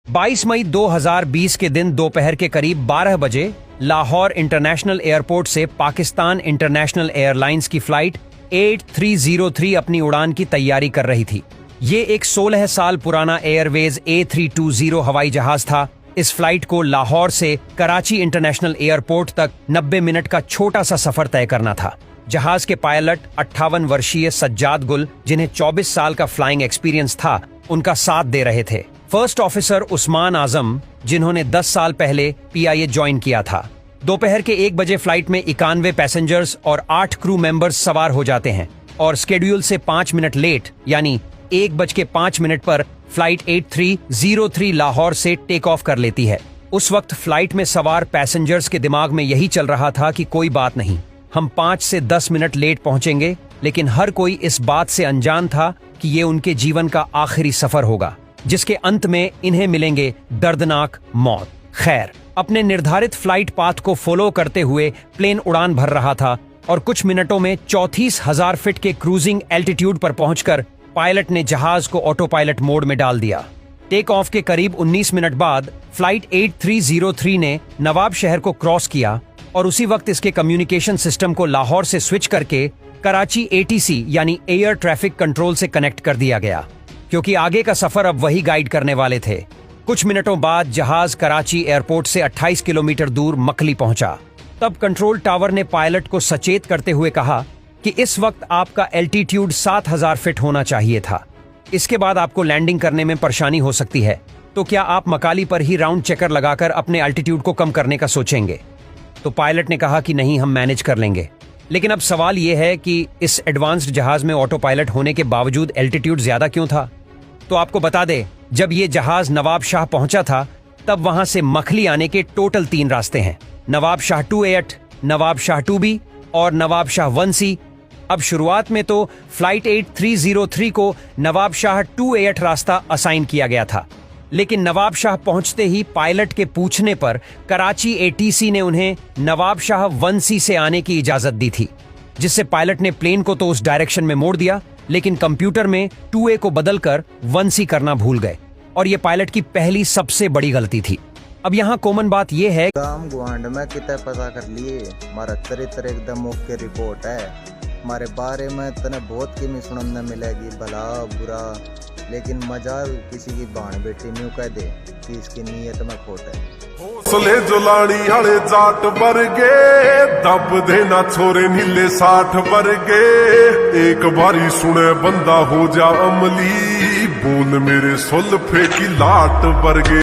22 मई 2020 के दिन दोपहर के करीब 12 बजे लाहौर इंटरनेशनल एयरपोर्ट से पाकिस्तान इंटरनेशनल एयरलाइंस की फ्लाइट 8303 अपनी उड़ान की तैयारी कर रही थी। ये एक 16 साल पुराना एयरवेज A320 हवाई जहाज था। इस फ्लाइट को लाहौर से कराची इंटरनेशनल एयरपोर्ट तक 90 मिनट का छोटा सा सफर तय करना था। जहाज के पायलट 58 वर्षीय सज्जाद गुल, जिन्हें 24 साल का फ्लाइंग एक्सपीरियंस था, उनका साथ दे रहे थे। फर्स्ट ऑफिसर उस्मान आजम, जिन्होंने 10 साल पहले PIA ज्वाइन किया था। दोपहर के 1 बजे फ्लाइट में 91 पैसेंजर्स और 8 क्रू मेंबर्स सवार हो जाते हैं और स्केड्यूल से 5 मिनट लेट यानी 1:05 पर फ्लाइट 8303 लाहौर से टेक ऑफ कर लेती है। उस वक्त फ्लाइट में सवार पैसेंजर्स के दिमाग में यही चल रहा था कि कोई बात नहीं, हम 5 से 10 मिनट लेट पहुंचेंगे, लेकिन हर कोई इस बात से अनजान था कि ये उनके जीवन का आखिरी सफर होगा, जिसके अंत में इन्हें मिलेंगे दर्दनाक मौत। खैर, अपने निर्धारित फ्लाइट पाथ को फॉलो करते हुए प्लेन उड़ान भर रहा था और कुछ मिनटों में 34,000 फीट के क्रूजिंग एल्टीट्यूड पर पहुंचकर पायलट ने जहाज को ऑटो पायलट मोड में डाल दिया। टेक ऑफ के करीब 19 मिनट बाद फ्लाइट 8303 ने नवाब शहर को क्रॉस किया और उसी वक्त इसके कम्युनिकेशन सिस्टम को लाहौर से स्विच करके कराची ATC यानी एयर ट्रैफिक कंट्रोल से कनेक्ट कर दिया गया, क्योंकि आगे का सफर अब वही गाइड करने वाले थे। कुछ मिनटों बाद जहाज कराची एयरपोर्ट से 28 किलोमीटर दूर मकली पहुंचा। तब कंट्रोल टावर ने पायलट को सचेत करते हुए कहा कि इस वक्त आपका एल्टीट्यूड 7000 फीट होना चाहिए था। इसके बाद आपको लैंडिंग करने में परेशानी हो सकती है, तो क्या आप मकाली पर ही राउंड चक्कर लगाकर अपने एल्टीट्यूड को कम करने का सोचेंगे? तो पायलट ने कहा कि नहीं, हम मैनेज कर लेंगे। लेकिन अब सवाल यह है कि इस एडवांस्ड जहाज में ऑटो पायलट होने के बावजूद एल्टीट्यूड ज्यादा क्यों था? तो आपको बता दें, जब ये जहाज नवाब शाह पहुंचा था, तब वहां से मखली आने के टोटल 3 रास्ते हैं: नवाब शाह 2A8, नवाब शाह 2B और नवाब शाह 1C। अब शुरुआत में तो फ्लाइट 8303 को नवाब शाह 2A8 रास्ता असाइन किया गया था, लेकिन नवाब शाह पहुंचते ही पायलट के पूछने पर कराची ATC ने उन्हें नवाब शाह 1C से आने की इजाजत दी थी, जिससे पायलट ने प्लेन को तो उस डायरेक्शन में मोड़ दिया, लेकिन कंप्यूटर में 2A को बदलकर 1C करना भूल गए और ये पायलट की पहली सबसे बड़ी गलती थी। अब यहाँ कॉमन बात यह है, काम गुआंढ में कितने पता कर लिए, हमारा चरित्र एकदम ओके रिपोर्ट है। हमारे बारे में तने बहुत किमी सुनने मिलेगी, भला बुरा, लेकिन मजा किसी की बाण बेटी न्यू कह दे कि इसकी नीयत में खोट है। सले जोलानी हले जाट वर्गे दब देना छोरे नीले 60 वर्गे। एक बारी सुने बंदा हो जा अमली, बोल मेरे सुल्फे की लाट वर्गे।